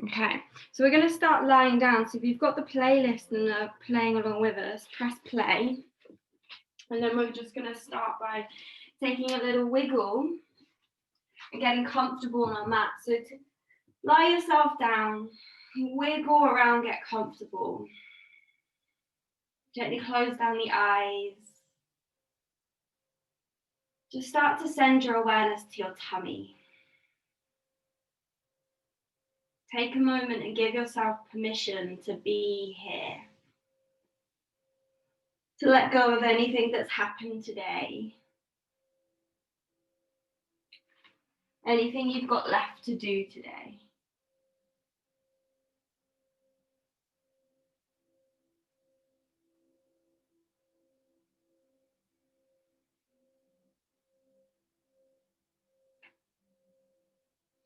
Okay, so we're going to start lying down. So if you've got the playlist and are playing along with us, press play. And then we're just going to start by taking a little wiggle and getting comfortable on our mat. So lie yourself down, wiggle around, get comfortable. Gently close down the eyes. Just start to send your awareness to your tummy. Take a moment and give yourself permission to be here. To let go of anything that's happened today. Anything you've got left to do today.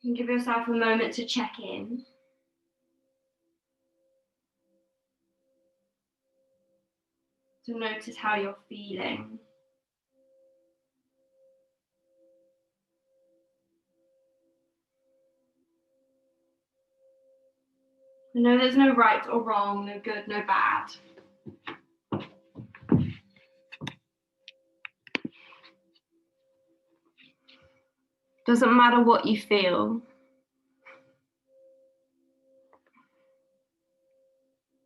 And give yourself a moment to check in. To notice how you're feeling. No, there's no right or wrong, no good, no bad. Doesn't matter what you feel.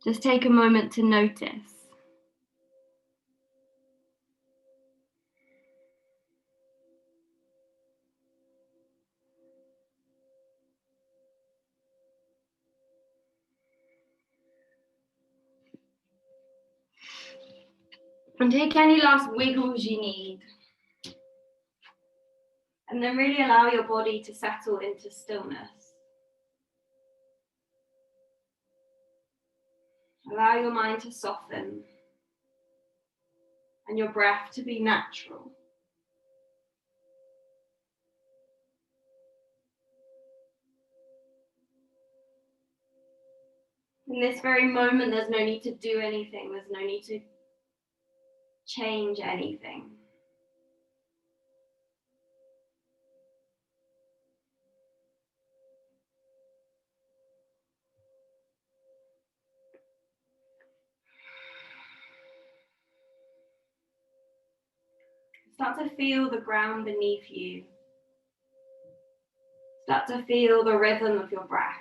Just take a moment to notice. And take any last wiggles you need. And then really allow your body to settle into stillness. Allow your mind to soften. And your breath to be natural. In this very moment, there's no need to do anything. There's no need to change anything. Start to feel the ground beneath you. Start to feel the rhythm of your breath.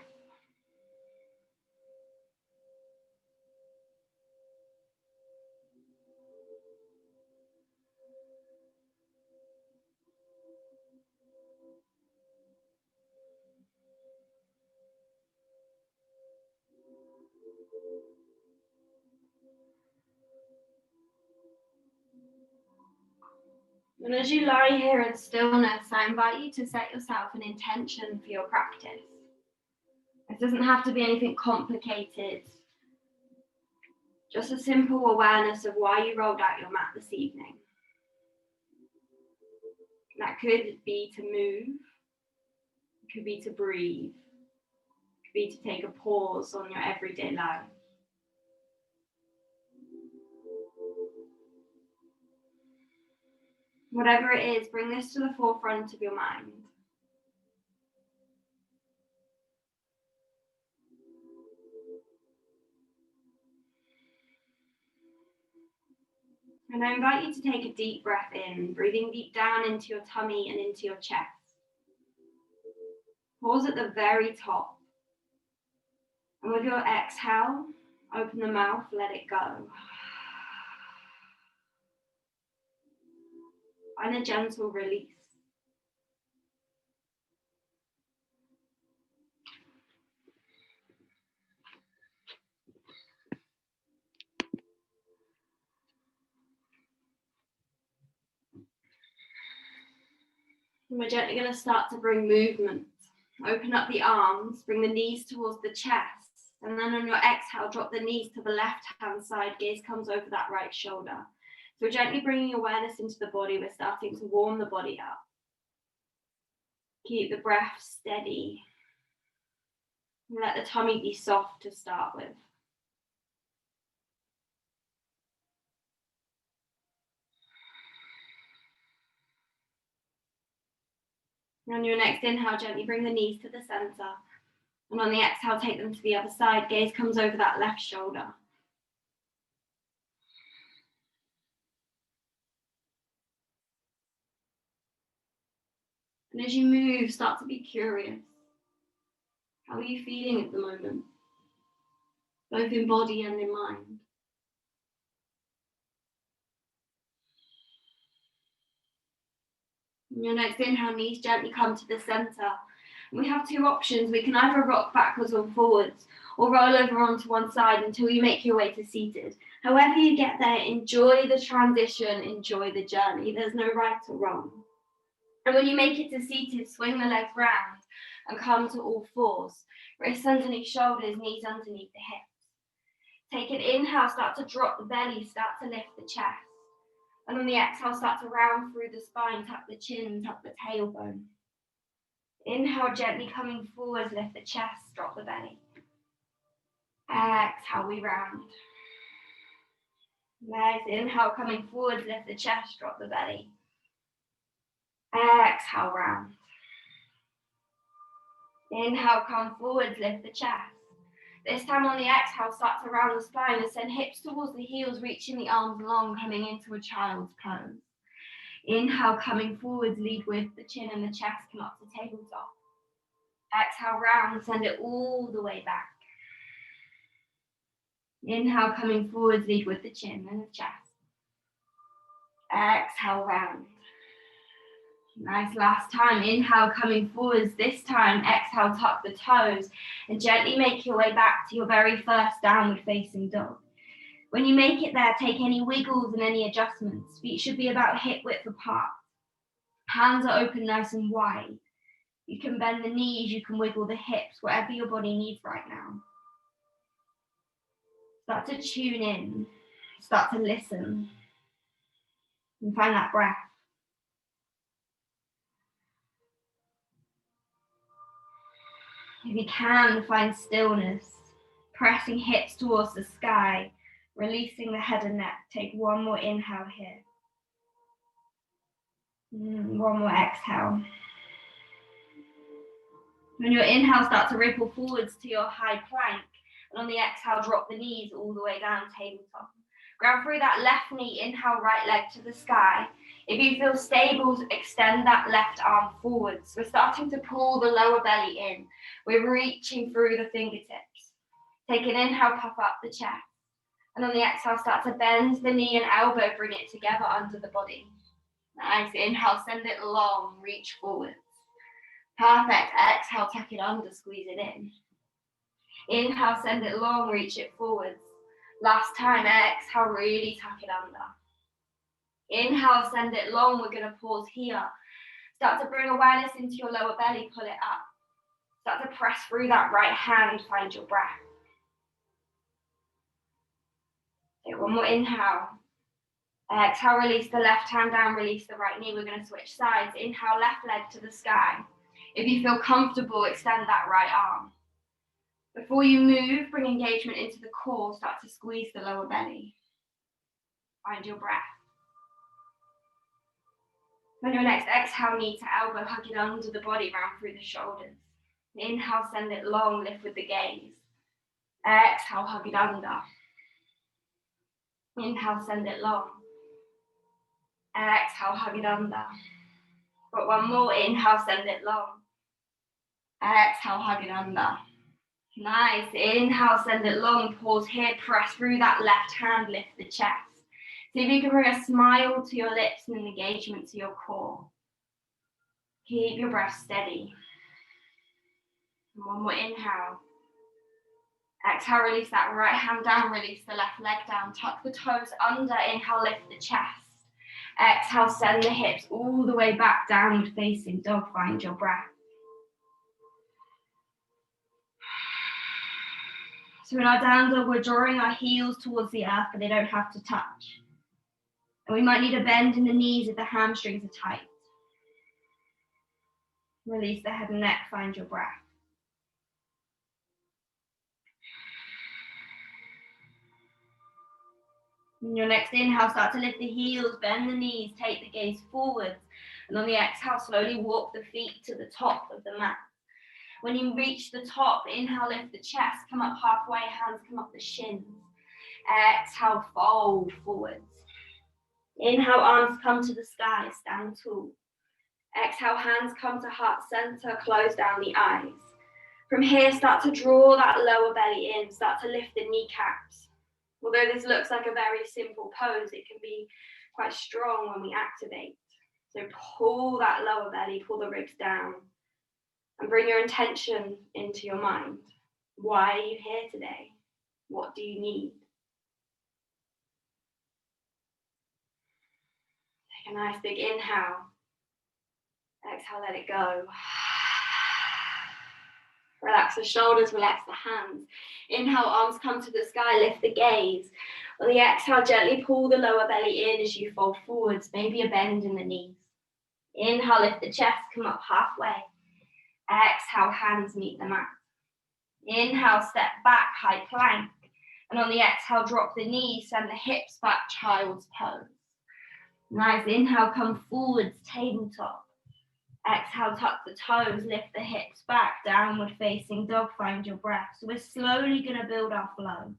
And as you lie here in stillness, I invite you to set yourself an intention for your practice. It doesn't have to be anything complicated. Just a simple awareness of why you rolled out your mat this evening. That could be to move, it could be to breathe, it could be to take a pause on your everyday life. Whatever it is, bring this to the forefront of your mind. And I invite you to take a deep breath in, breathing deep down into your tummy and into your chest. Pause at the very top. And with your exhale, open the mouth, let it go. And a gentle release. And we're gently going to start to bring movement. Open up the arms, bring the knees towards the chest, and then on your exhale, drop the knees to the left-hand side, gaze comes over that right shoulder. So we're gently bringing awareness into the body, we're starting to warm the body up. Keep the breath steady. And let the tummy be soft to start with. On your next inhale, gently bring the knees to the center. And on the exhale, take them to the other side. Gaze comes over that left shoulder. And as you move, start to be curious. How are you feeling at the moment? Both in body and in mind. And your next inhale, knees gently come to the center. And we have two options. We can either rock backwards or forwards, or roll over onto one side until you make your way to seated. However you get there, enjoy the transition, enjoy the journey. There's no right or wrong. And when you make it to seated, swing the legs round and come to all fours. Wrists underneath shoulders, knees underneath the hips. Take an inhale, start to drop the belly, start to lift the chest. And on the exhale, start to round through the spine, tuck the chin, tuck the tailbone. Inhale, gently coming forward, lift the chest, drop the belly. Exhale, we round. Nice, inhale, coming forward, lift the chest, drop the belly. Exhale, round. Inhale, come forward, lift the chest. This time on the exhale, start to round the spine and send hips towards the heels, reaching the arms long, coming into a child's pose. Inhale, coming forward, lead with the chin and the chest, come up to tabletop. Exhale, round, send it all the way back. Inhale, coming forward, lead with the chin and the chest. Exhale, round. Nice, last time. Inhale, coming forwards. This time, exhale, tuck the toes and gently make your way back to your very first downward facing dog. When you make it there, take any wiggles and any adjustments. Feet should be about hip width apart. Hands are open nice and wide. You can bend the knees, you can wiggle the hips, whatever your body needs right now. Start to tune in, start to listen, and find that breath. If you can, find stillness, pressing hips towards the sky, releasing the head and neck. Take one more inhale here. One more exhale. On your inhale, start to ripple forwards to your high plank. And on the exhale, drop the knees all the way down, tabletop. Ground through that left knee, inhale, right leg to the sky. If you feel stable, extend that left arm forwards. We're starting to pull the lower belly in. We're reaching through the fingertips. Take an inhale, puff up the chest. And on the exhale, start to bend the knee and elbow, bring it together under the body. Nice, inhale, send it long, reach forwards. Perfect, exhale, tuck it under, squeeze it in. Inhale, send it long, reach it forwards. Last time, exhale, really tuck it under. Inhale, send it long, we're gonna pause here. Start to bring awareness into your lower belly, pull it up. Start to press through that right hand, find your breath. Take one more inhale. Exhale, release the left hand down, release the right knee. We're gonna switch sides. Inhale, left leg to the sky. If you feel comfortable, extend that right arm. Before you move, bring engagement into the core, start to squeeze the lower belly. Find your breath. On your next exhale, knee to elbow, hug it under the body, round through the shoulders. Inhale, send it long, lift with the gaze. Exhale, hug it under. Inhale, send it long. Exhale, hug it under. Got one more, inhale, send it long. Exhale, hug it under. Nice, inhale, send it long, pause here, press through that left hand, lift the chest. See if you can bring a smile to your lips and an engagement to your core. Keep your breath steady. And one more inhale. Exhale, release that right hand down, release the left leg down, tuck the toes under, inhale, lift the chest. Exhale, send the hips all the way back, downward facing dog, find your breath. So in our down dog, we're drawing our heels towards the earth, but they don't have to touch. And we might need a bend in the knees if the hamstrings are tight. Release the head and neck, find your breath. In your next inhale, start to lift the heels, bend the knees, take the gaze forwards. And on the exhale, slowly walk the feet to the top of the mat. When you reach the top, inhale, lift the chest, come up halfway, hands come up the shins. Exhale, fold forwards. Inhale, arms come to the sky, stand tall. Exhale, hands come to heart center, close down the eyes. From here, start to draw that lower belly in, start to lift the kneecaps. Although this looks like a very simple pose, it can be quite strong when we activate. So pull that lower belly, pull the ribs down, and bring your intention into your mind. Why are you here today? What do you need? Take a nice big inhale. Exhale, let it go. Relax the shoulders, relax the hands. Inhale, arms come to the sky, lift the gaze. On the exhale, gently pull the lower belly in as you fold forwards, maybe a bend in the knees. Inhale, lift the chest, come up halfway. Exhale, hands meet the mat. Inhale, step back, high plank. And on the exhale, drop the knees, send the hips back, child's pose. Nice, inhale, come forwards, tabletop. Exhale, tuck the toes, lift the hips back, downward facing dog, find your breath. So we're slowly going to build our flow.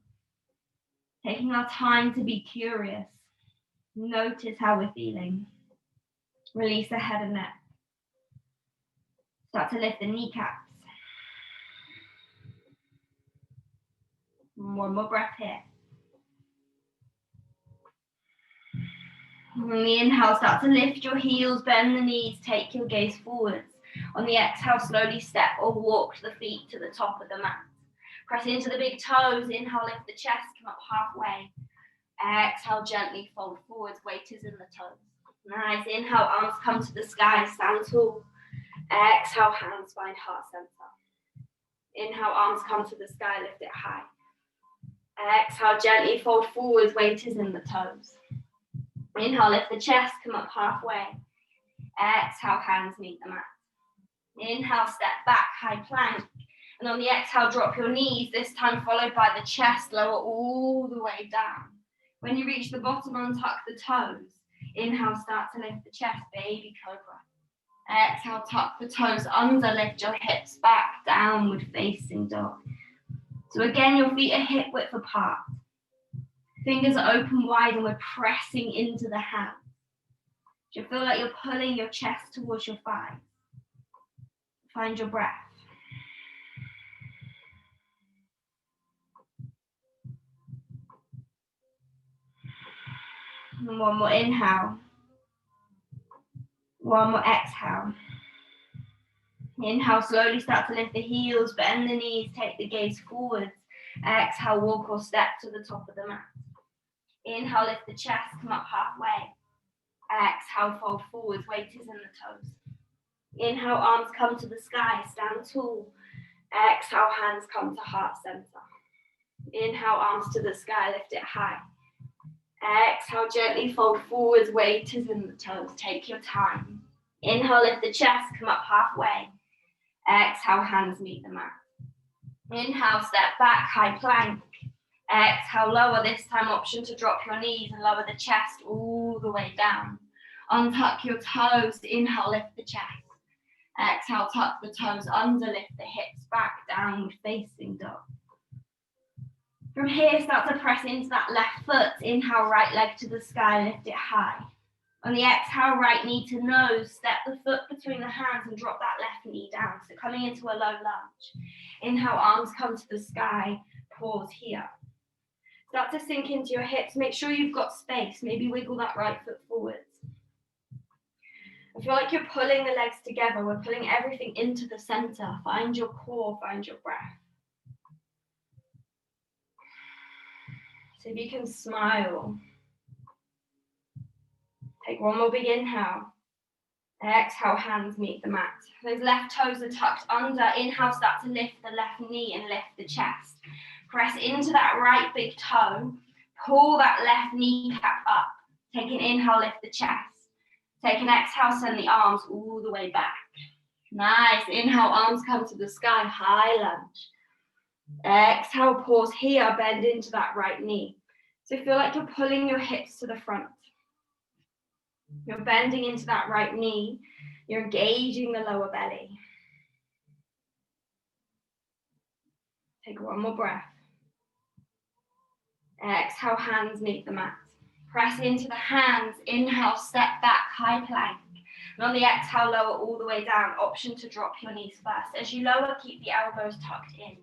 Taking our time to be curious. Notice how we're feeling. Release the head and neck. Start to lift the kneecaps. One more breath here. On the inhale, start to lift your heels, bend the knees, take your gaze forwards. On the exhale, slowly step or walk the feet to the top of the mat. Press into the big toes. Inhale, lift the chest, come up halfway. Exhale, gently fold forwards, weight is in the toes. Nice, inhale, arms come to the sky, stand tall. Exhale, hands find heart center. Inhale, arms come to the sky, lift it high. Exhale, gently fold forwards, weight is in the toes. Inhale, lift the chest, come up halfway. Exhale, hands meet the mat. Inhale, step back, high plank. And on the exhale, drop your knees, this time followed by the chest, lower all the way down. When you reach the bottom, untuck the toes. Inhale, start to lift the chest, baby cobra. Exhale, tuck the toes under, lift your hips back, downward facing dog. So again, your feet are hip width apart. Fingers are open wide and we're pressing into the hands. You feel like you're pulling your chest towards your thighs. Find your breath. And one more inhale. One more exhale. Inhale, slowly start to lift the heels, bend the knees, take the gaze forwards. Exhale, walk or step to the top of the mat. Inhale, lift the chest, come up halfway. Exhale, fold forwards, weight is in the toes. Inhale, arms come to the sky, stand tall. Exhale, hands come to heart center. Inhale, arms to the sky, lift it high. Exhale, gently fold forwards, weight is in the toes. Take your time. Inhale, lift the chest, come up halfway. Exhale, hands meet the mat. Inhale, step back, high plank. Exhale, lower, this time option to drop your knees and lower the chest all the way down. Untuck your toes, inhale, lift the chest. Exhale, tuck the toes under, lift the hips back, downward facing dog. From here, start to press into that left foot. Inhale, right leg to the sky, lift it high. On the exhale, right knee to nose, step the foot between the hands and drop that left knee down. So coming into a low lunge. Inhale, arms come to the sky, pause here. Start to sink into your hips, make sure you've got space, maybe wiggle that right foot forwards. I feel like you're pulling the legs together, we're pulling everything into the center. Find your core, find your breath. So if you can smile. Take one more big inhale. Exhale, hands meet the mat. Those left toes are tucked under. Inhale, start to lift the left knee and lift the chest. Press into that right big toe. Pull that left kneecap up. Take an inhale, lift the chest. Take an exhale, send the arms all the way back. Nice. Inhale, arms come to the sky, high lunge. Exhale, pause here, bend into that right knee. So feel like you're pulling your hips to the front. You're bending into that right knee. You're engaging the lower belly. Take one more breath. Exhale, hands meet the mat. Press into the hands. Inhale, step back, high plank. And on the exhale, lower all the way down. Option to drop your knees first. As you lower, keep the elbows tucked in.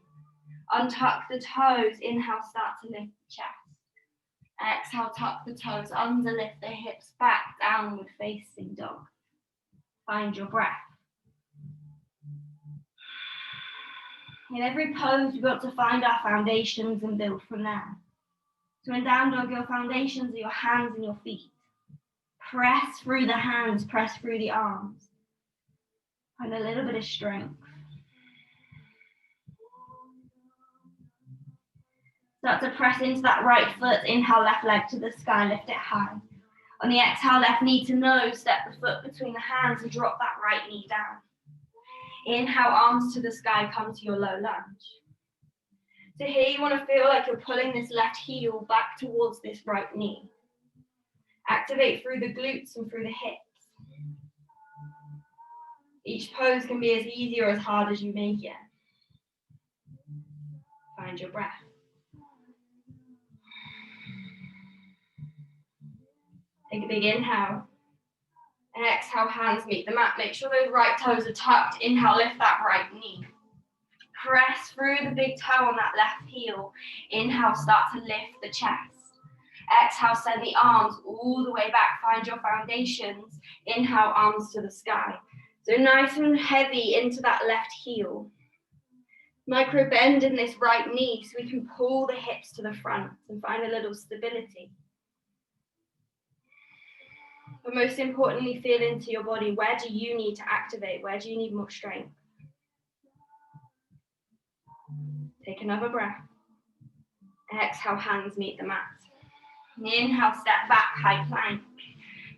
Untuck the toes. Inhale, start to lift the chest. Exhale, tuck the toes under, lift the hips back, downward facing dog. Find your breath. In every pose, we've got to find our foundations and build from there. So in down dog, your foundations are your hands and your feet. Press through the hands, press through the arms. Find a little bit of strength. Start to press into that right foot. Inhale, left leg to the sky, lift it high. On the exhale, left knee to nose, step the foot between the hands and drop that right knee down. Inhale, arms to the sky, come to your low lunge. So here you want to feel like you're pulling this left heel back towards this right knee. Activate through the glutes and through the hips. Each pose can be as easy or as hard as you make it. Find your breath. Take a big inhale. Exhale, hands meet the mat. Make sure those right toes are tucked. Inhale, lift that right knee. Press through the big toe on that left heel. Inhale, start to lift the chest. Exhale, send the arms all the way back. Find your foundations. Inhale, arms to the sky. So nice and heavy into that left heel. Micro bend in this right knee so we can pull the hips to the front and find a little stability. But most importantly, feel into your body. Where do you need to activate? Where do you need more strength? Take another breath. Exhale, hands meet the mat. Inhale, step back, high plank.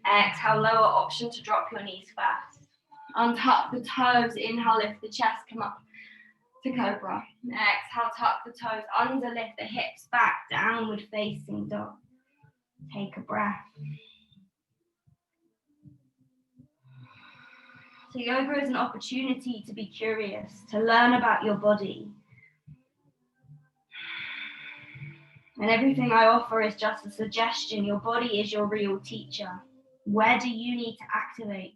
Exhale, lower, option to drop your knees first. Untuck the toes. Inhale, lift the chest, come up to cobra. Exhale, tuck the toes under, lift the hips back, downward facing dog. Take a breath. So yoga is an opportunity to be curious, to learn about your body. And everything I offer is just a suggestion. Your body is your real teacher. Where do you need to activate?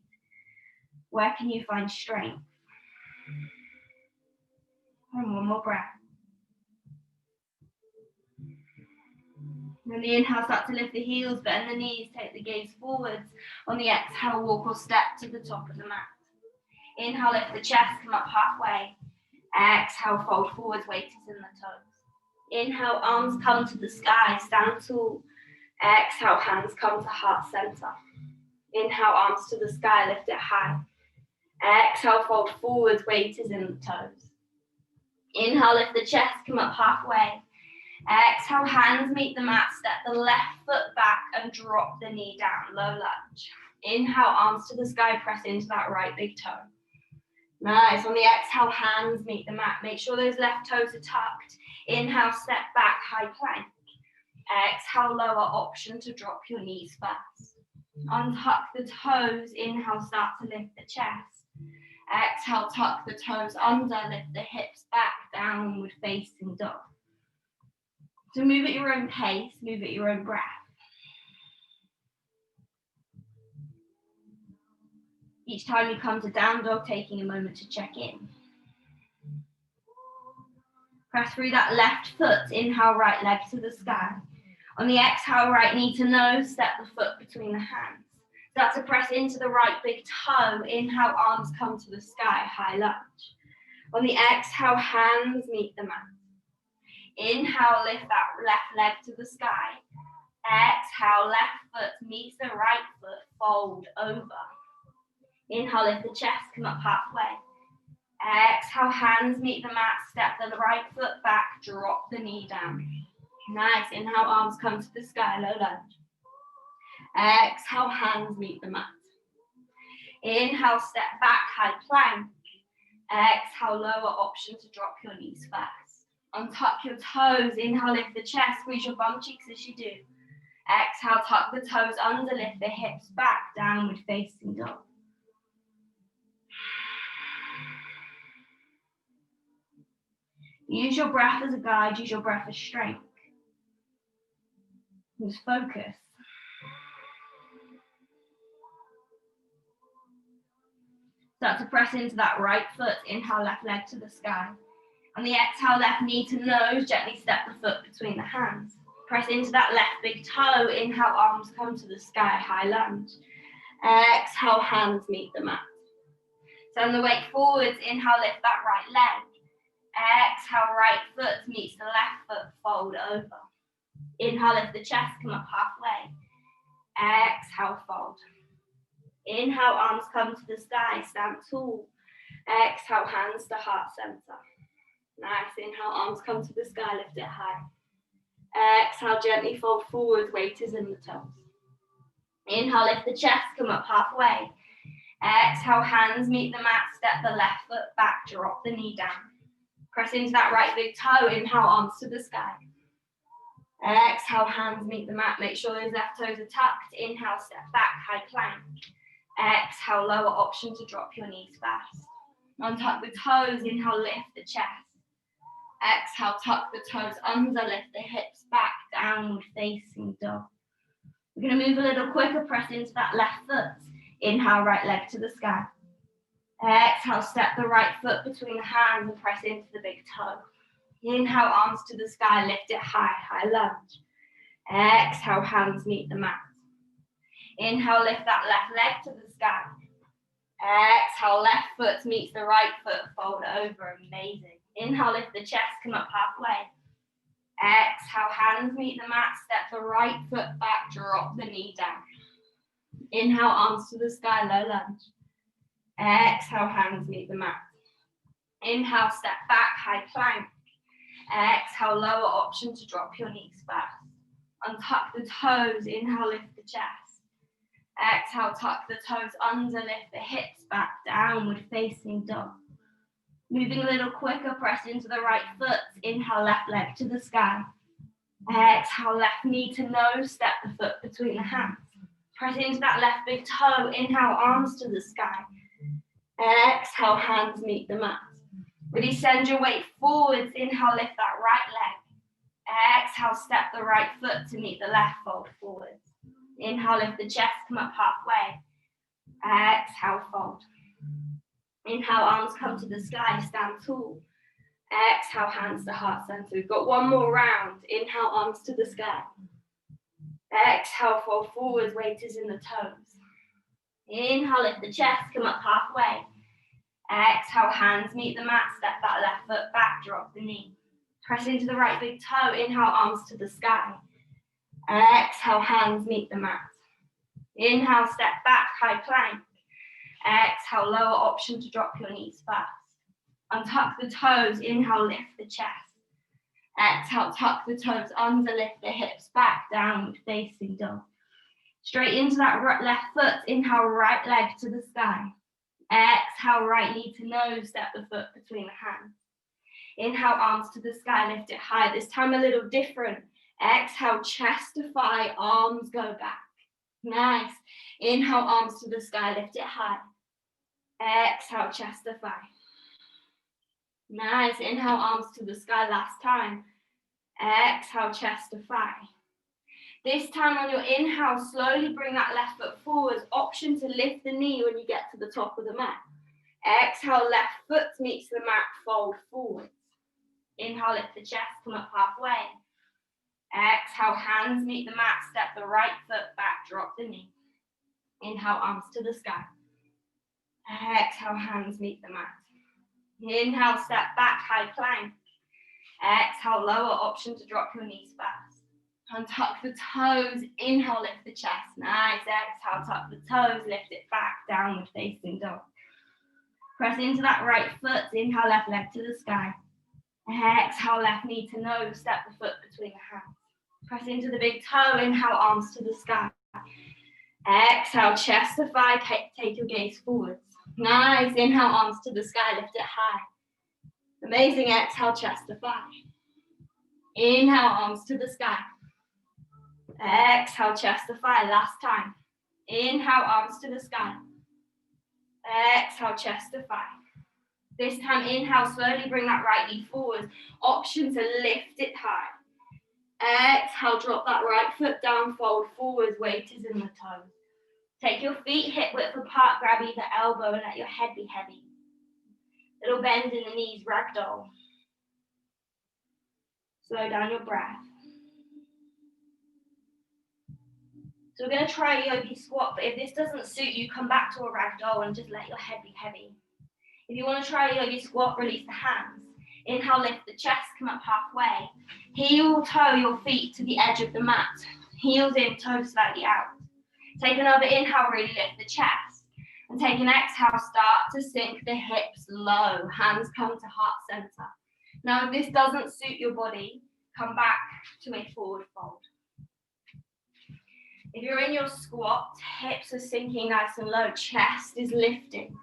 Where can you find strength? And one more breath. On the inhale, start to lift the heels, bend the knees, take the gaze forwards. On the exhale, walk or step to the top of the mat. Inhale, lift the chest, come up halfway. Exhale, fold forwards, weight is in the toes. Inhale, arms come to the sky, stand tall. Exhale, hands come to heart center. Inhale, arms to the sky, lift it high. Exhale, fold forwards, weight is in the toes. Inhale, lift the chest, come up halfway. Exhale, hands meet the mat, step the left foot back and drop the knee down, low lunge. Inhale, arms to the sky, press into that right big toe. Nice, on the exhale, hands meet the mat. Make sure those left toes are tucked. Inhale, step back, high plank. Exhale, lower, option to drop your knees first. Untuck the toes. Inhale, start to lift the chest. Exhale, tuck the toes under, lift the hips back, downward facing dog. So move at your own pace, move at your own breath. Each time you come to down dog, taking a moment to check in. Press through that left foot. Inhale, right leg to the sky. On the exhale, right knee to nose, step the foot between the hands. Start to press into the right big toe. Inhale, arms come to the sky, high lunge. On the exhale, hands meet the mat. Inhale, lift that left leg to the sky. Exhale, left foot meets the right foot, fold over. Inhale, lift the chest, come up halfway. Exhale, hands meet the mat, step the right foot back, drop the knee down. Nice, inhale, arms come to the sky, low lunge. Exhale, hands meet the mat. Inhale, step back, high plank. Exhale, lower, option to drop your knees first. Untuck your toes, inhale, lift the chest, squeeze your bum cheeks as you do. Exhale, tuck the toes under, lift the hips back, downward facing dog. Use your breath as a guide, use your breath as strength. Just focus. Start to press into that right foot. Inhale, left leg to the sky. On the exhale, left knee to nose, gently step the foot between the hands. Press into that left big toe. Inhale, arms come to the sky, high lunge. Exhale, hands meet the mat. Send the weight forwards. Inhale, lift that right leg. Exhale, right foot meets the left foot, fold over. Inhale, lift the chest, come up halfway. Exhale, fold. Inhale, arms come to the sky, stand tall. Exhale, hands to heart center. Nice. Inhale, arms come to the sky, lift it high. Exhale, gently fold forward, weight is in the toes. Inhale, lift the chest, come up halfway. Exhale, hands meet the mat, step the left foot back, drop the knee down. Press into that right big toe. Inhale, arms to the sky. Exhale, hands meet the mat. Make sure those left toes are tucked. Inhale, step back, high plank. Exhale, lower option to drop your knees fast. Untuck the toes. Inhale, lift the chest. Exhale, tuck the toes under, lift the hips back, downward facing dog. We're going to move a little quicker. Press into that left foot. Inhale, right leg to the sky. Exhale, step the right foot between the hands and press into the big toe. Inhale, arms to the sky, lift it high, high lunge. Exhale, hands meet the mat. Inhale, lift that left leg to the sky. Exhale, left foot meets the right foot, fold over, amazing. Inhale, lift the chest, come up halfway. Exhale, hands meet the mat, step the right foot back, drop the knee down. Inhale, arms to the sky, low lunge. Exhale, hands meet the mat. Inhale, step back, high plank. Exhale, lower option to drop your knees fast. Untuck the toes. Inhale, lift the chest. Exhale, tuck the toes under, lift the hips back, downward facing dog. Moving a little quicker, press into the right foot. Inhale, left leg to the sky. Exhale, left knee to nose, step the foot between the hands. Press into that left big toe. Inhale, arms to the sky. Exhale, hands meet the mat. Really send your weight forwards. Inhale, lift that right leg. Exhale, step the right foot to meet the left, fold forwards. Inhale, lift the chest, come up halfway. Exhale, fold. Inhale, arms come to the sky, stand tall. Exhale, hands to heart center. We've got one more round. Inhale, arms to the sky. Exhale, fold forwards, weight is in the toes. Inhale, lift the chest, come up halfway. Exhale, hands meet the mat, step that left foot back, drop the knee. Press into the right big toe. Inhale, arms to the sky. Exhale, hands meet the mat. Inhale, step back, high plank. Exhale, lower option to drop your knees fast. Untuck the toes. Inhale, lift the chest. Exhale, tuck the toes under, lift the hips back, downward facing dog. Straight into that left foot. Inhale, right leg to the sky. Exhale, right knee to nose, step the foot between the hands. Inhale, arms to the sky, lift it high. This time a little different. Exhale, chest to thigh, arms go back. Nice. Inhale, arms to the sky, lift it high. Exhale, chest to thigh. Nice. Inhale, arms to the sky last time. Exhale, chest to thigh. This time on your inhale, slowly bring that left foot forwards. Option to lift the knee when you get to the top of the mat. Exhale, left foot meets the mat, fold forwards. Inhale, lift the chest, come up halfway. Exhale, hands meet the mat, step the right foot back, drop the knee. Inhale, arms to the sky. Exhale, hands meet the mat. Inhale, step back, high plank. Exhale, lower option to drop your knees fast. Untuck the toes. Inhale, lift the chest. Nice. Exhale, tuck the toes, lift it back, downward facing dog. Press into that right foot. Inhale, left leg to the sky. Exhale, left knee to nose, step the foot between the hands. Press into the big toe. Inhale, arms to the sky. Exhale, chest to thigh, take your gaze forwards. Nice. Inhale, arms to the sky, lift it high. Amazing. Exhale, chest to thigh. Inhale, arms to the sky. Exhale, chest to thigh, last time. Inhale, arms to the sky. Exhale, chest to thigh. This time, inhale, slowly bring that right knee forward. Option to lift it high. Exhale, drop that right foot down, fold forward, weight is in the toes. Take your feet hip width apart, grab either elbow and let your head be heavy. Little bend in the knees, ragdoll. Slow down your breath. So we're going to try a yogi squat, but if this doesn't suit you, come back to a ragdoll and just let your head be heavy. If you want to try a yogi squat, release the hands. Inhale, lift the chest, come up halfway. Heel toe your feet to the edge of the mat. Heels in, toes slightly out. Take another inhale, really lift the chest. And take an exhale, start to sink the hips low. Hands come to heart center. Now, if this doesn't suit your body, come back to a forward fold. If you're in your squat, hips are sinking nice and low, chest is lifting.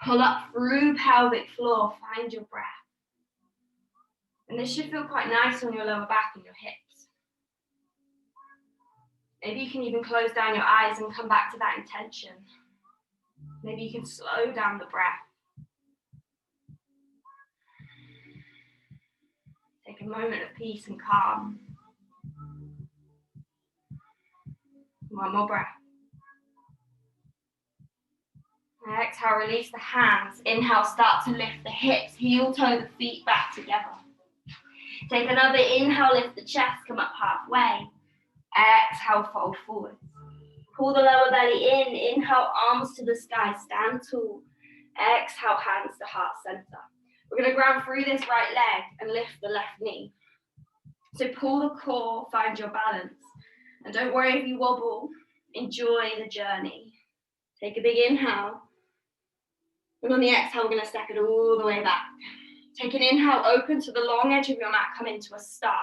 Pull up through pelvic floor, find your breath. And this should feel quite nice on your lower back and your hips. Maybe you can even close down your eyes and come back to that intention. Maybe you can slow down the breath. Take a moment of peace and calm. One more breath. Exhale, release the hands. Inhale, start to lift the hips, heel toe the feet back together. Take another inhale, lift the chest, come up halfway. Exhale, fold forward. Pull the lower belly in. Inhale, arms to the sky, stand tall. Exhale, hands to heart center. We're going to ground through this right leg and lift the left knee. So pull the core, find your balance. And don't worry if you wobble, enjoy the journey. Take a big inhale. And on the exhale, we're going to step it all the way back. Take an inhale, open to the long edge of your mat, come into a star.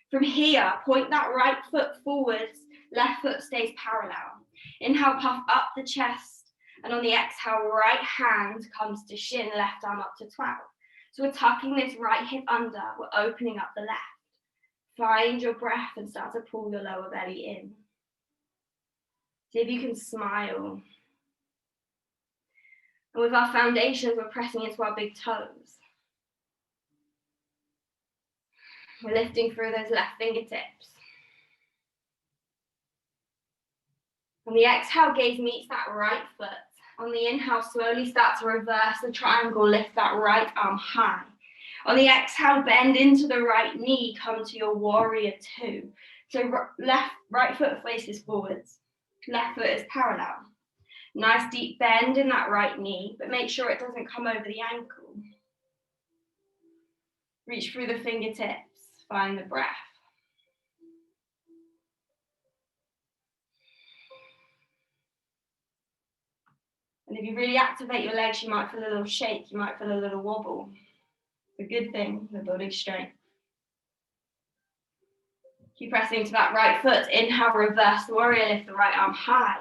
From here, point that right foot forwards, left foot stays parallel. Inhale, puff up the chest. And on the exhale, right hand comes to shin, left arm up to 12. So we're tucking this right hip under, we're opening up the left. Find your breath and start to pull your lower belly in. See if you can smile. And with our foundations, we're pressing into our big toes. We're lifting through those left fingertips. On the exhale, gaze meets that right foot. On the inhale, slowly start to reverse the triangle, lift that right arm high. On the exhale, bend into the right knee, come to your warrior two. So right foot faces forwards, left foot is parallel. Nice deep bend in that right knee, but make sure it doesn't come over the ankle. Reach through the fingertips, find the breath. And if you really activate your legs, you might feel a little shake, you might feel a little wobble. It's a good thing, we're building strength. Keep pressing to that right foot. Inhale, reverse warrior, lift the right arm high.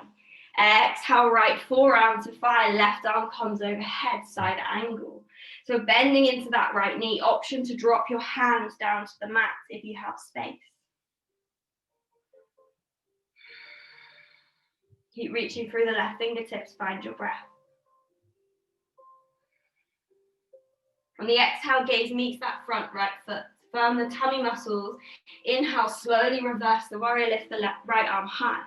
Exhale, right forearm to fire, left arm comes overhead, side angle. So bending into that right knee, option to drop your hands down to the mat if you have space. Keep reaching through the left fingertips, find your breath. On the exhale, gaze meets that front right foot. Firm the tummy muscles. Inhale, slowly reverse the warrior, lift the right arm high.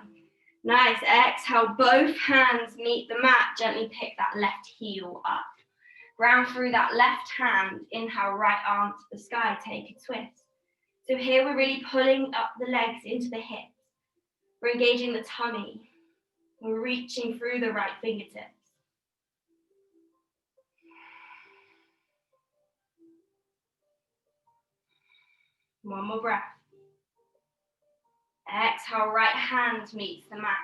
Nice, exhale, both hands meet the mat, gently pick that left heel up. Ground through that left hand, inhale, right arm to the sky, take a twist. So here we're really pulling up the legs into the hips. We're engaging the tummy. We're reaching through the right fingertips. One more breath. Exhale, right hand meets the mat.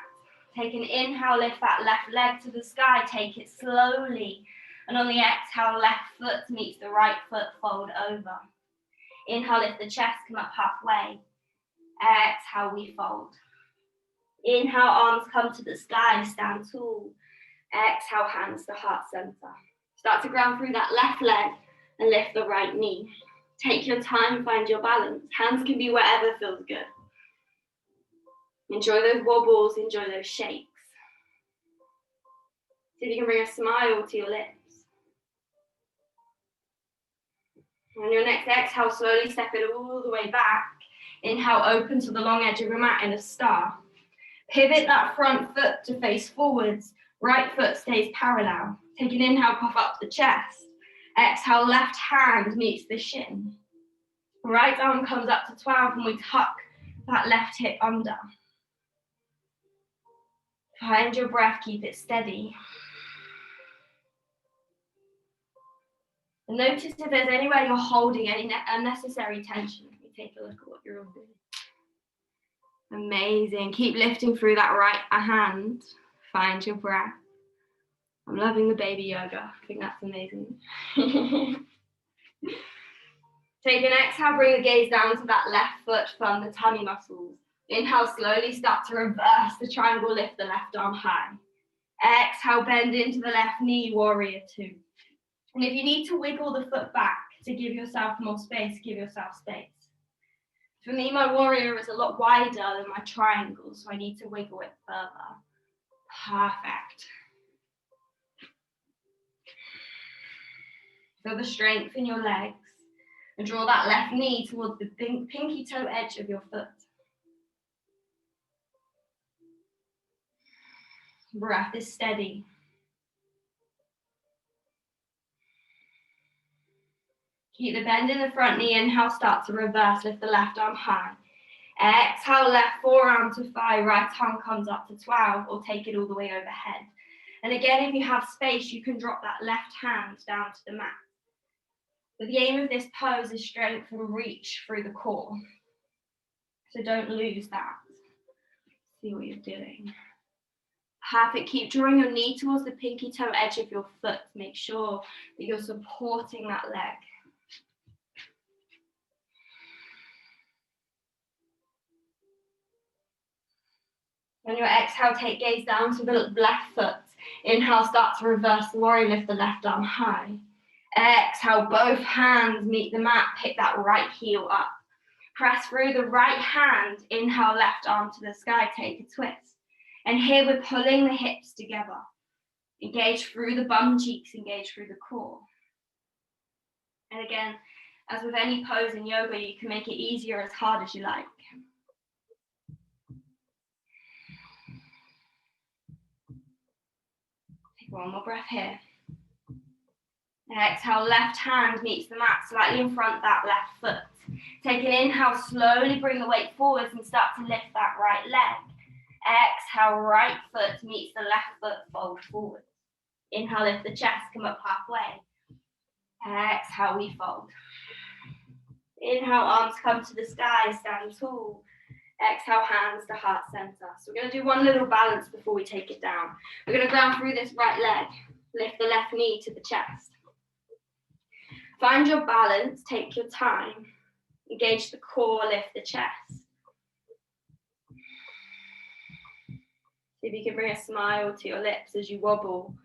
Take an inhale, lift that left leg to the sky, take it slowly. And on the exhale, left foot meets the right foot, fold over. Inhale, lift the chest, come up halfway. Exhale, we fold. Inhale, arms come to the sky, stand tall. Exhale, hands to heart center. Start to ground through that left leg and lift the right knee. Take your time, find your balance. Hands can be wherever feels good. Enjoy those wobbles, enjoy those shakes. See if you can bring a smile to your lips. On your next exhale, slowly step it all the way back. Inhale, open to the long edge of your mat in a star. Pivot that front foot to face forwards. Right foot stays parallel. Take an inhale, puff up the chest. Exhale, left hand meets the shin. Right arm comes up to 12 and we tuck that left hip under. Find your breath, keep it steady. And notice if there's anywhere you're holding any unnecessary tension. Let me take a look at what you're all doing. Amazing. Keep lifting through that right hand. Find your breath. I'm loving the baby yoga. I think that's amazing. Take an exhale, bring the gaze down to that left foot from the tummy muscles. Inhale, slowly start to reverse the triangle, lift the left arm high. Exhale, bend into the left knee, warrior two. And if you need to wiggle the foot back to give yourself more space, give yourself space. For me, my warrior is a lot wider than my triangle, so I need to wiggle it further. Perfect. Feel the strength in your legs and draw that left knee towards the pinky toe edge of your foot. Breath is steady. Keep the bend in the front knee. Inhale, start to reverse, lift the left arm high. Exhale, left forearm to 5, right arm comes up to 12, or take it all the way overhead. And again, if you have space, you can drop that left hand down to the mat. But the aim of this pose is strength and reach through the core. So don't lose that. See what you're doing. Perfect. Keep drawing your knee towards the pinky toe edge of your foot. Make sure that you're supporting that leg. On your exhale, take gaze down to the left foot. Inhale, start to reverse the warrior, lift the left arm high. Exhale, both hands meet the mat, pick that right heel up. Press through the right hand, inhale, left arm to the sky, take a twist. And here we're pulling the hips together. Engage through the bum cheeks, engage through the core. And again, as with any pose in yoga, you can make it easier as hard as you like. Take one more breath here. Exhale, left hand meets the mat, slightly in front of that left foot. Take an inhale, slowly bring the weight forwards and start to lift that right leg. Exhale, right foot meets the left foot, fold forward. Inhale, lift the chest, come up halfway. Exhale, we fold. Inhale, arms come to the sky, stand tall. Exhale, hands to heart center. So we're going to do one little balance before we take it down. We're going to ground through this right leg. Lift the left knee to the chest. Find your balance, take your time. Engage the core, lift the chest. See if you can bring a smile to your lips as you wobble.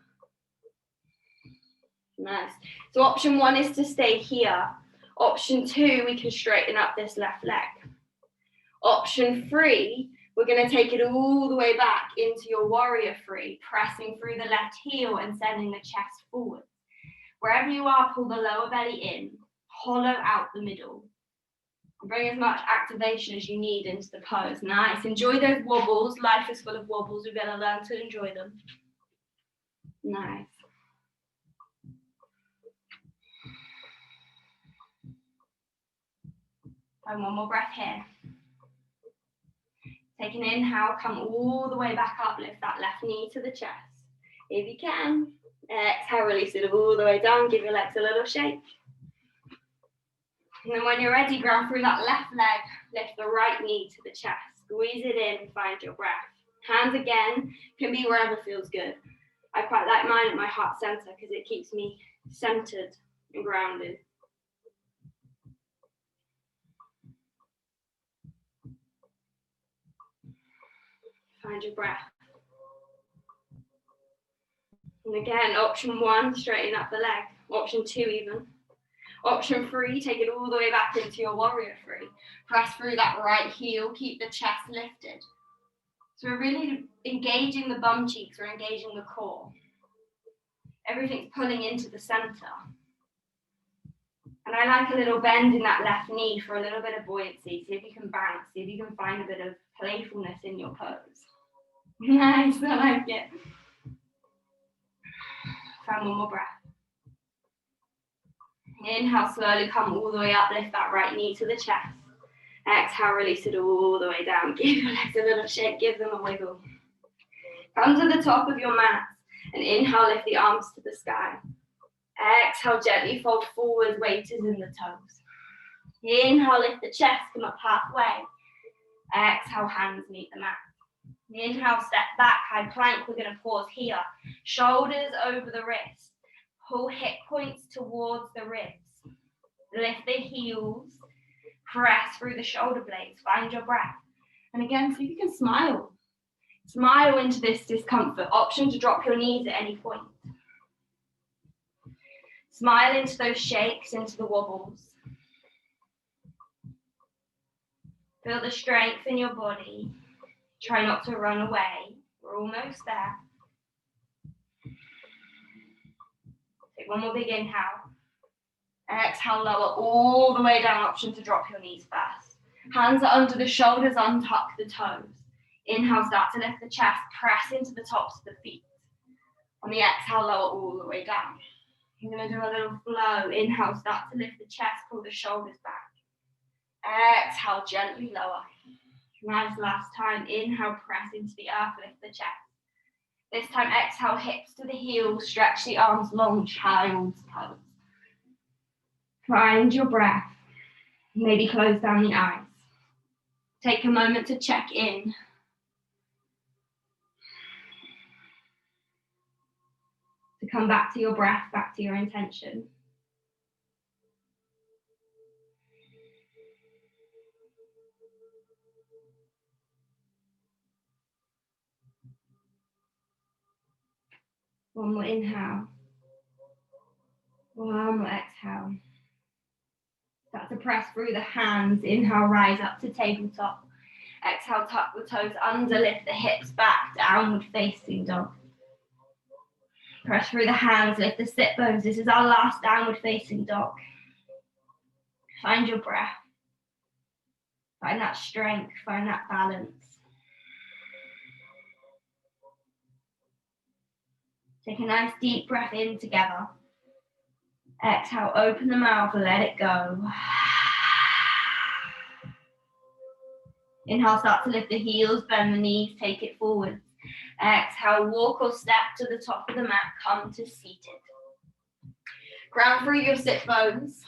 Nice. So option 1 is to stay here. Option 2, we can straighten up this left leg. Option 3, we're going to take it all the way back into your warrior 3, pressing through the left heel and sending the chest forward. Wherever you are, pull the lower belly in, hollow out the middle. Bring as much activation as you need into the pose. Nice. Enjoy those wobbles. Life is full of wobbles. We've got to learn to enjoy them. Nice. And one more breath here. Take an inhale, come all the way back up, lift that left knee to the chest. If you can. Exhale, release it all the way down, give your legs a little shake. And then when you're ready, ground through that left leg, lift the right knee to the chest. Squeeze it in, find your breath. Hands again, can be wherever feels good. I quite like mine at my heart center because it keeps me centered and grounded. Find your breath. And again, option 1, straighten up the leg. Option 2 even. Option 3, take it all the way back into your warrior 3. Press through that right heel, keep the chest lifted. So we're really engaging the bum cheeks, we're engaging the core. Everything's pulling into the center. And And I like a little bend in that left knee for a little bit of buoyancy. See if you can bounce, see if you can find a bit of playfulness in your pose. Nice, I like it. Find one more breath. Inhale, slowly come all the way up, lift that right knee to the chest. Exhale, release it all the way down. Give your legs a little shake, give them a wiggle. Come to the top of your mat and inhale, lift the arms to the sky. Exhale, gently fold forward, weight is in the toes. Inhale, lift the chest, come up halfway. Exhale, hands meet the mat. Inhale, step back, high plank. We're going to pause here. Shoulders over the wrist. Pull hip points towards the ribs. Lift the heels. Press through the shoulder blades. Find your breath. And again, see if you can smile. Smile into this discomfort. Option to drop your knees at any point. Smile into those shakes, into the wobbles. Feel the strength in your body. Try not to run away. We're almost there. Take one more big inhale. Exhale, lower all the way down. Option to drop your knees first. Hands are under the shoulders, untuck the toes. Inhale, start to lift the chest, press into the tops of the feet. On the exhale, lower all the way down. You're going to do a little flow. Inhale, start to lift the chest, pull the shoulders back. Exhale, gently lower. Nice, last time. Inhale, press into the earth, lift the chest. This time, exhale, hips to the heels, stretch the arms long, child's pose. Find your breath. Maybe close down the eyes. Take a moment to check in. To come back to your breath, back to your intention. One more inhale. One more exhale. Start to press through the hands. Inhale, rise up to tabletop. Exhale, tuck the toes under, lift the hips back, downward facing dog. Press through the hands, lift the sit bones. This is our last downward facing dog. Find your breath. Find that strength, find that balance. Take a nice deep breath in together. Exhale, open the mouth, let it go. Inhale, start to lift the heels, bend the knees, take it forward. Exhale, walk or step to the top of the mat, come to seated. Ground through your sit bones.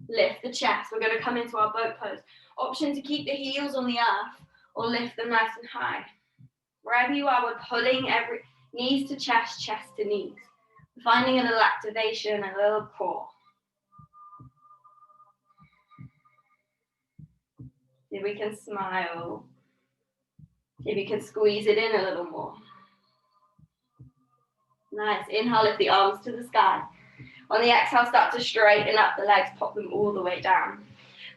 Lift the chest. We're going to come into our boat pose. Option to keep the heels on the earth or lift them nice and high. Wherever you are, we're pulling knees to chest, chest to knees. Finding a little activation, a little core. See if we can smile. See if we can squeeze it in a little more. Nice. Inhale, lift the arms to the sky. On the exhale, start to straighten up the legs, pop them all the way down.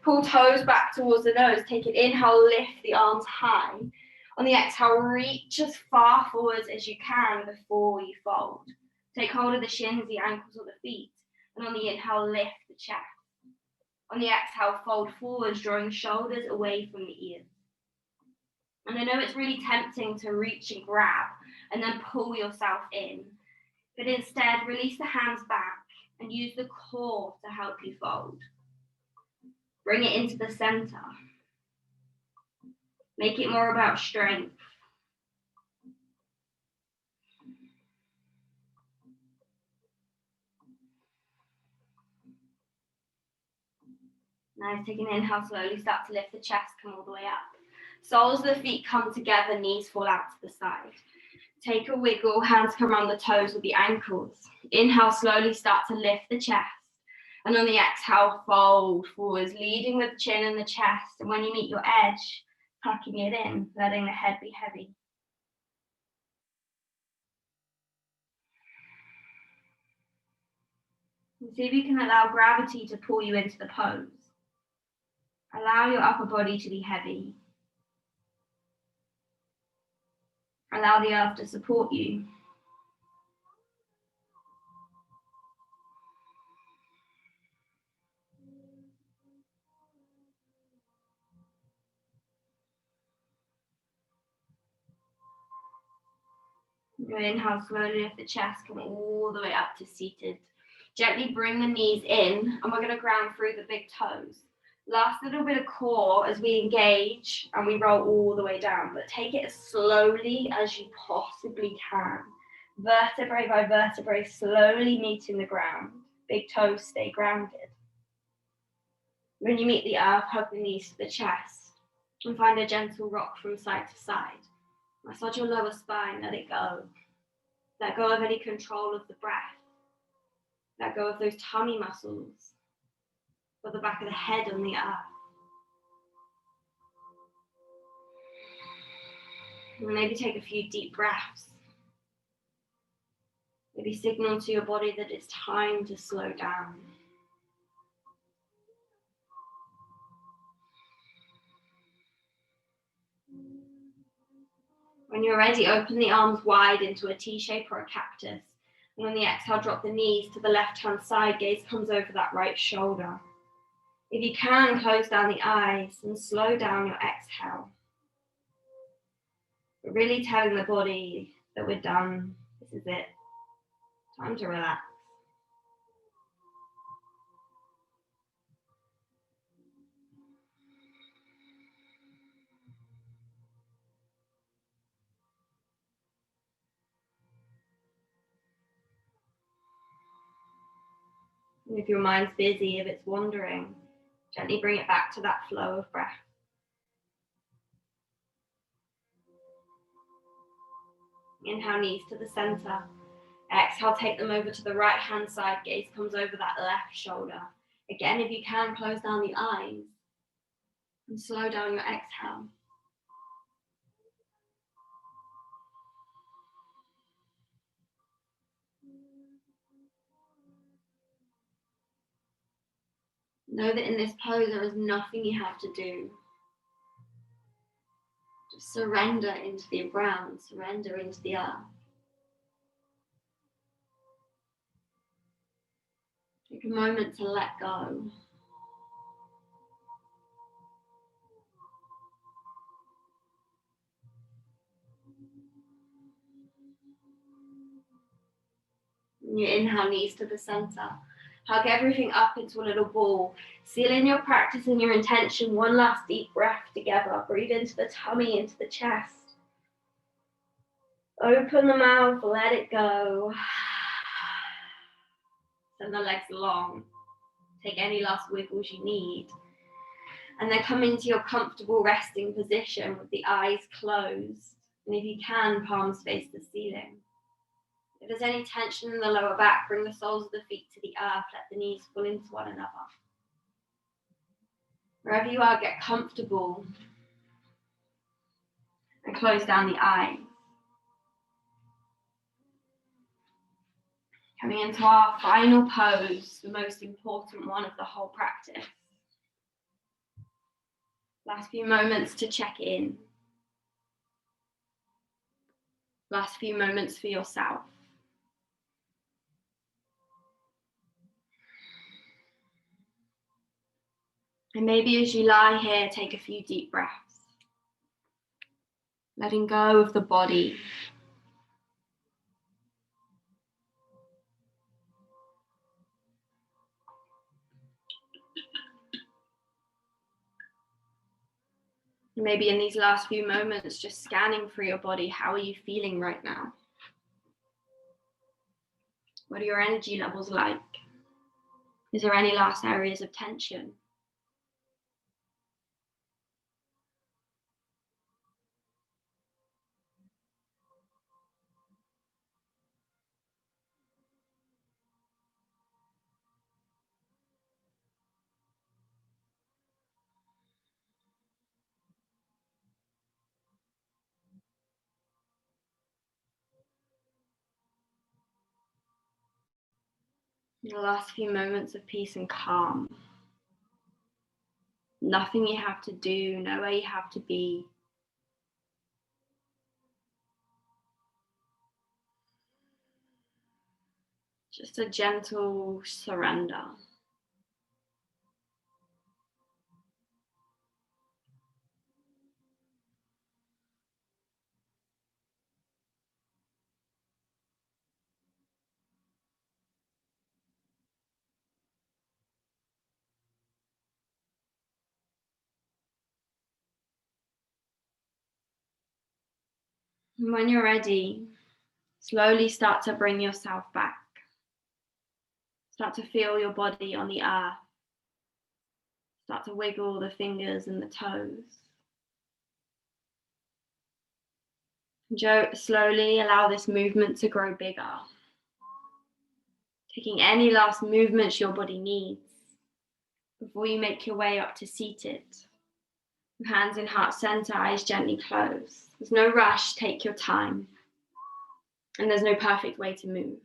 Pull toes back towards the nose. Take an inhale, lift the arms high. On the exhale, reach as far forwards as you can before you fold. Take hold of the shins, the ankles, or the feet. And on the inhale, lift the chest. On the exhale, fold forwards, drawing the shoulders away from the ears. And I know it's really tempting to reach and grab and then pull yourself in. But instead, release the hands back and use the core to help you fold. Bring it into the center. Make it more about strength. Nice, take an inhale, slowly start to lift the chest, come all the way up. Soles of the feet come together, knees fall out to the side. Take a wiggle, hands come around the toes with the ankles. Inhale, slowly start to lift the chest. And on the exhale, fold forwards, leading with the chin and the chest. And when you meet your edge, tucking it in, letting the head be heavy. And see if you can allow gravity to pull you into the pose. Allow your upper body to be heavy. Allow the earth to support you. You inhale slowly, lift the chest, come all the way up to seated. Gently bring the knees in, and we're going to ground through the big toes. Last little bit of core as we engage and we roll all the way down, but take it as slowly as you possibly can. Vertebrae by vertebrae, slowly meeting the ground. Big toes stay grounded. When you meet the earth, hug the knees to the chest and find a gentle rock from side to side. Massage your lower spine, let it go. Let go of any control of the breath. Let go of those tummy muscles. Put the back of the head on the earth. And maybe take a few deep breaths. Maybe signal to your body that it's time to slow down. When you're ready, open the arms wide into a T shape or a cactus. And on the exhale, drop the knees to the left-hand side. Gaze comes over that right shoulder. If you can, close down the eyes and slow down your exhale. But really telling the body that we're done. This is it. Time to relax. And if your mind's busy, if it's wandering, gently bring it back to that flow of breath. Inhale, knees to the center. Exhale, take them over to the right hand side. Gaze comes over that left shoulder. Again, if you can, close down the eyes and slow down your exhale. Know that in this pose, there is nothing you have to do. Just surrender into the ground, surrender into the earth. Take a moment to let go. And you inhale, knees to the center. Hug everything up into a little ball. Seal in your practice and your intention. One last deep breath together. Breathe into the tummy, into the chest. Open the mouth, let it go. Send the legs long. Take any last wiggles you need. And then come into your comfortable resting position with the eyes closed. And if you can, palms face the ceiling. If there's any tension in the lower back, bring the soles of the feet to the earth. Let the knees pull into one another. Wherever you are, get comfortable. And close down the eyes. Coming into our final pose, the most important one of the whole practice. Last few moments to check in. Last few moments for yourself. And maybe as you lie here, take a few deep breaths. Letting go of the body. Maybe in these last few moments, just scanning through your body. How are you feeling right now? What are your energy levels like? Is there any last areas of tension? The last few moments of peace and calm. Nothing you have to do, nowhere you have to be. Just a gentle surrender. And when you're ready, slowly start to bring yourself back. Start to feel your body on the earth. Start to wiggle the fingers and the toes. Slowly allow this movement to grow bigger. Taking any last movements your body needs before you make your way up to seated. Hands in heart center, eyes gently closed. There's no rush, take your time. And there's no perfect way to move.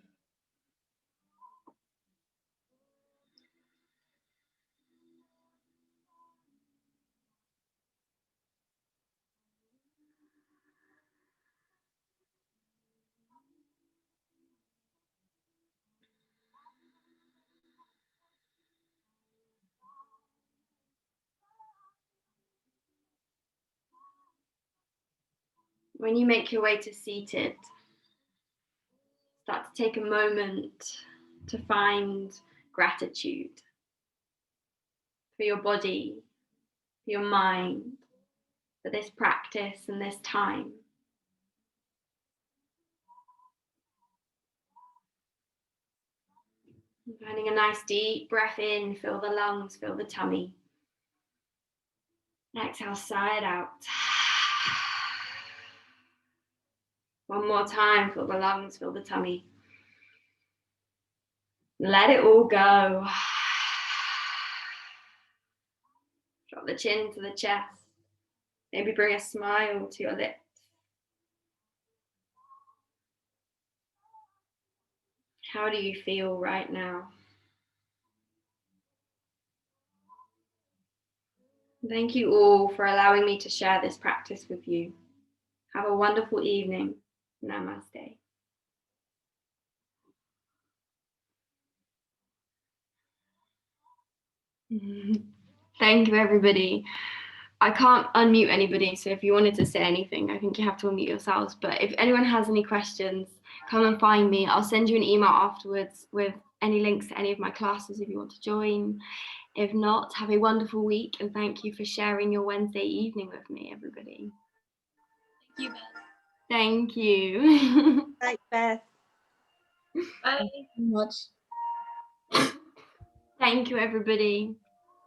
When you make your way to seated, start to take a moment to find gratitude for your body, for your mind, for this practice and this time. Finding a nice deep breath in, fill the lungs, fill the tummy. Exhale, sigh it out. One more time, fill the lungs, fill the tummy. Let it all go. Drop the chin to the chest. Maybe bring a smile to your lips. How do you feel right now? Thank you all for allowing me to share this practice with you. Have a wonderful evening. Namaste. Thank you, everybody. I can't unmute anybody, so if you wanted to say anything, I think you have to unmute yourselves. But if anyone has any questions, come and find me. I'll send you an email afterwards with any links to any of my classes if you want to join. If not, have a wonderful week, and thank you for sharing your Wednesday evening with me, everybody. Thank you, Beth. Thank you. Bye, Beth. Bye. Thank you so much. Thank you, everybody.